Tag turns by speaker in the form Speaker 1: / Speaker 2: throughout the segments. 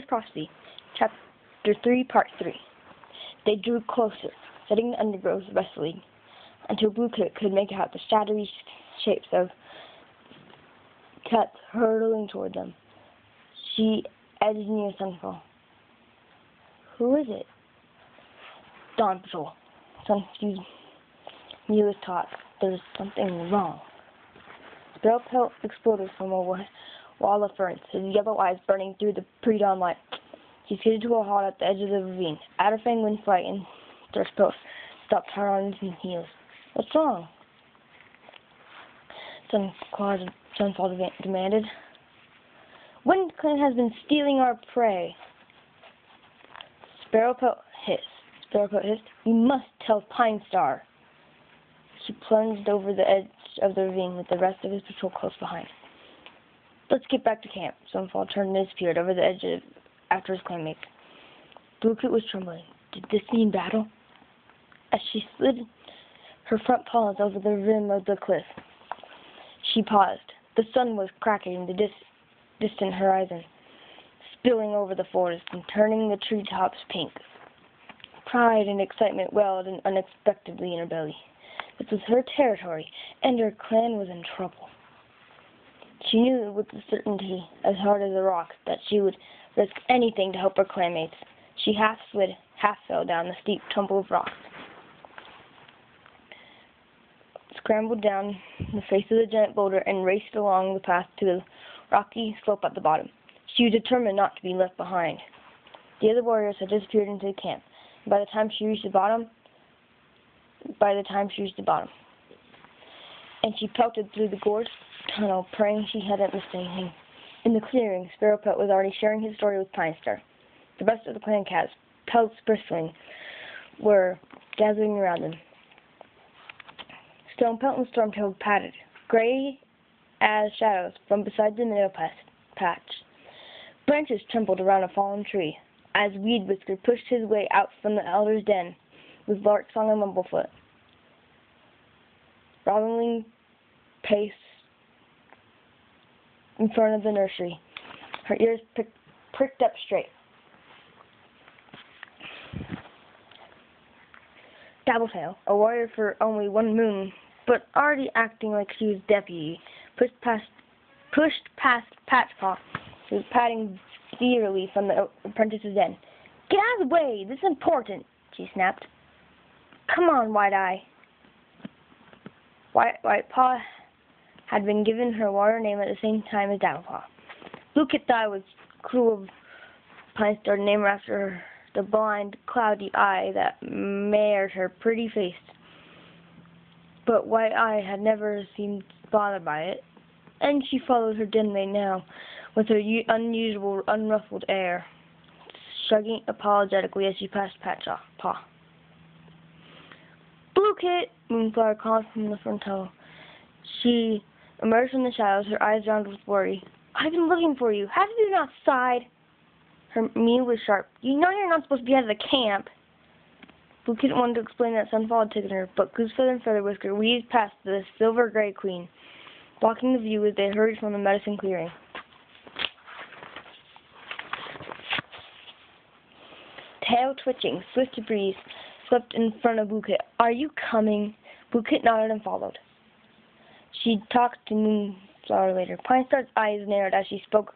Speaker 1: Prophecy, Chapter 3, Part 3. They drew closer, setting the undergrowth wrestling, until Blue Kit could make out the shadowy shapes of cats hurtling toward them. She edged near Sunfall. Who is it? Dawn Patrol. Sunfew's Mew was taught. There's something wrong. Sparrowpelt exploded from a wall of ferns, his yellow eyes burning through the pre-dawn light. He skidded to a halt at the edge of the ravine. Adderfang went flight and Thirstpost stopped hard on his heels. What's wrong? Sunfall demanded. WindClan has been stealing our prey. Sparrowpelt hissed. We must tell Pine Star. He plunged over the edge of the ravine with the rest of his patrol close behind. Let's get back to camp. Sunfall turned and disappeared over the edge after his clanmates. Blue Kit was trembling. Did this mean battle? As she slid her front paws over the rim of the cliff, she paused. The sun was cracking in the distant horizon, spilling over the forest and turning the treetops pink. Pride and excitement welled unexpectedly in her belly. This was her territory, and her clan was in trouble. She knew with a certainty as hard as a rock that she would risk anything to help her clanmates. She half slid, half fell down the steep tumble of rocks, scrambled down the face of the giant boulder, and raced along the path to the rocky slope at the bottom. She was determined not to be left behind. The other warriors had disappeared into the camp, and by the time she reached the bottom, and she pelted through the gorge tunnel, praying she hadn't missed anything. In the clearing, Sparrowpelt was already sharing his story with Pine Star. The rest of the clan cats, pelts bristling, were gathering around them. Stonepelt and Stormtail patted, gray as shadows, from beside the minnow patch. Branches trembled around a fallen tree as Weed Whisker pushed his way out from the elder's den with Lark Song and Mumblefoot. Robbling paced in front of the nursery, her ears pricked up straight. Dabbletail, a warrior for only 1 moon, but already acting like she was deputy, pushed past Patchpaw, who was padding fiercely from the apprentice's den. Get out of the way! This is important, she snapped. Come on, White-Eye. Whitepaw had been given her warrior name at the same time as Dabblepaw. Blue Kit thought it was cruel of Pine Star to name her after the blind, cloudy eye that marred her pretty face. But White-Eye had never seemed bothered by it, and she followed her dimly now with her unusual, unruffled air, shrugging apologetically as she passed Patchpaw. Blue Kit, Moonflower called from the front tunnel. She emerged from the shadows, her eyes round with worry. I've been looking for you. Have you not sighed? Her mew was sharp. You know you're not supposed to be out of the camp. Blue Kit wanted to explain that Sunfall had taken her, but Goosefeather and Featherwhisker weaved past the silver-gray queen, blocking the view as they hurried from the medicine clearing. Tail twitching, swift breeze swept in front of Blue Kit. Are you coming? Blue Kit nodded and followed. She talked to Moonflower later. Pine Star's eyes narrowed as she spoke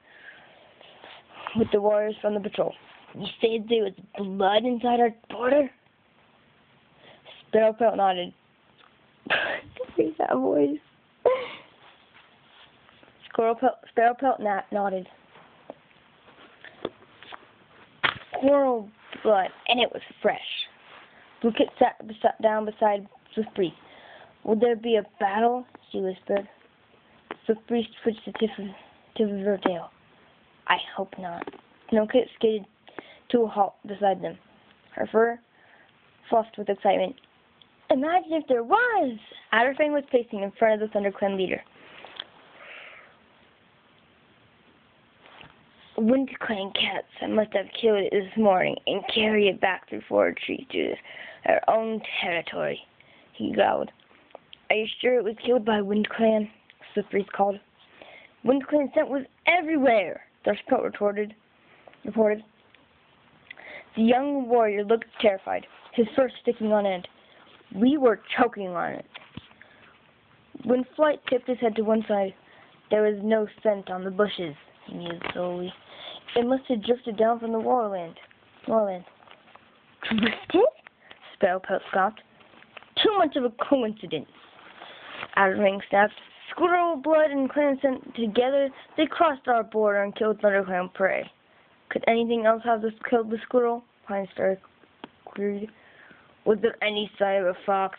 Speaker 1: with the warriors from the patrol. You said there was blood inside our border? Sparrowpelt nodded. Where's that voice? Sparrowpelt nodded. Squirrel blood, and it was fresh. Blue Kit sat down beside Swiftbreeze. Would there be a battle? She whispered. Swiftbreeze twitched the tip of her tail. I hope not. Snowkit skated to a halt beside them, her fur fluffed with excitement. Imagine if there was! Adderfang was pacing in front of the ThunderClan leader. WindClan cats must have killed it this morning and carried it back through forest trees to their own territory, he growled. Are you sure it was killed by WindClan? Swiftbreeze called. WindClan scent was everywhere, Thirstpout retorted. reported. The young warrior looked terrified, his fur sticking on end. We were choking on it. When Flight tipped his head to one side, there was no scent on the bushes, he mused slowly. It must have drifted down from the moorland. Drifted? Sparrowpelt scoffed. Too much of a coincidence. Outerwing snapped. Squirrel blood and clan scent together, they crossed our border and killed ThunderClan prey. Could anything else have killed the squirrel? Pinestar queried. Was there any sign of a fox?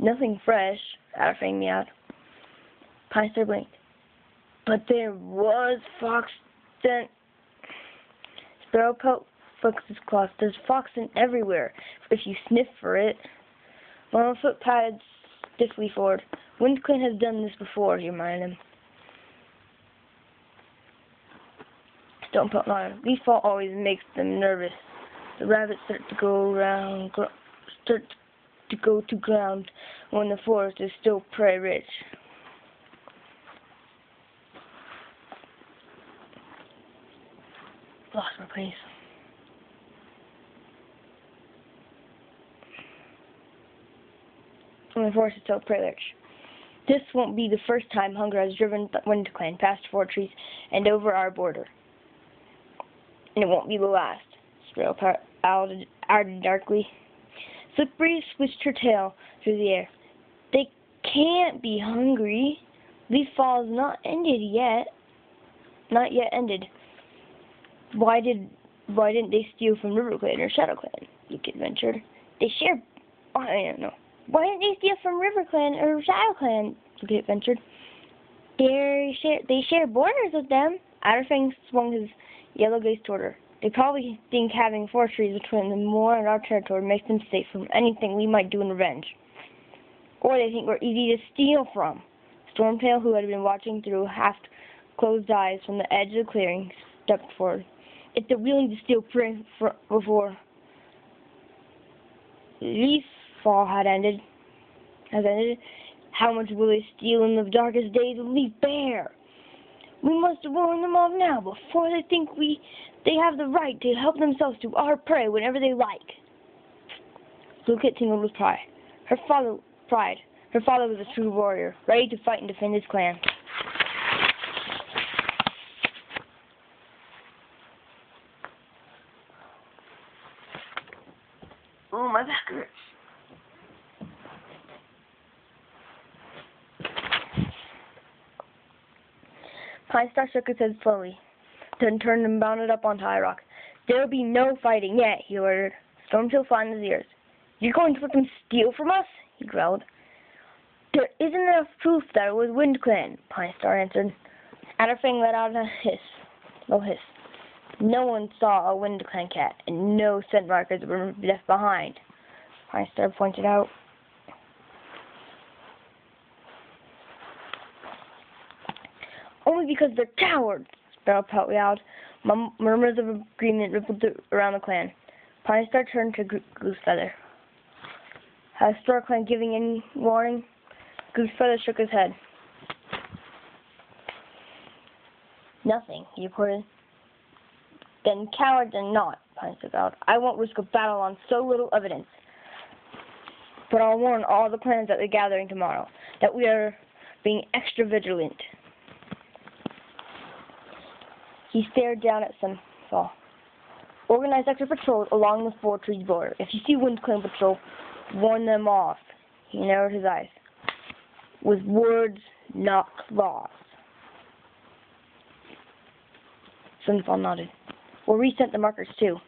Speaker 1: Nothing fresh, Outerfang meowed. Pinestar blinked. But there was fox scent. Sparrowpelt flicked his claws. There's fox scent everywhere, if you sniff for it. One foot padded stiffly forward. WindClan has done this before, he reminded him. Stonepelt nodded. Leafball always makes them nervous. The rabbits start to go to ground when the forest is still prey rich. Lost my place. When the forest is still prey rich. This won't be the first time hunger has driven the WindClan past Fortress and over our border. And it won't be the last, Sparrowpelt added darkly. Slippery swished her tail through the air. They can't be hungry. Leafall is not ended yet. Not yet ended. Why didn't they steal from RiverClan or ShadowClan? Luke ventured. They share. I don't know. Why didn't they steal from RiverClan or ShadowClan? Luke ventured. They share borders with them. Outerfang swung his yellow gaze toward her. They probably think having 4 trees between the moor and our territory makes them safe from anything we might do in revenge. Or they think we're easy to steal from. Stormtail, who had been watching through half-closed eyes from the edge of the clearing, stepped forward. If they're willing to steal prey before Leafball has ended, how much will they steal in the darkest days of Leaf Bear? We must warn them off now before they think they have the right to help themselves to our prey whenever they like. Luke tingled with pride. Her father was a true warrior, ready to fight and defend his clan. Oh, my back hurts. Pinestar shook his head slowly, then turned and bounded up onto High Rock. There'll be no fighting yet, he ordered. Stormtail flattened his ears. You're going to let them steal from us? He growled. There isn't enough proof that it was WindClan, Pinestar answered. Outerfang let out a low hiss. No one saw a WindClan cat, and no scent markers were left behind, Pinestar pointed out. Only because they're cowards, Sparrowpelt yelled. Murmurs of agreement rippled around the clan. Pinestar turned to Goosefeather. Has StarClan giving any warning? Goosefeather shook his head. Nothing, he reported. Then cowards and not, Pinestar growled. I won't risk a battle on so little evidence. But I'll warn all the clans at the gathering tomorrow that we are being extra vigilant. He stared down at Sunfall. Organize extra patrols along the Fortress border. If you see WindClan patrol, warn them off. He narrowed his eyes. With words, not claws. Sunfall nodded. We'll resend the markers too.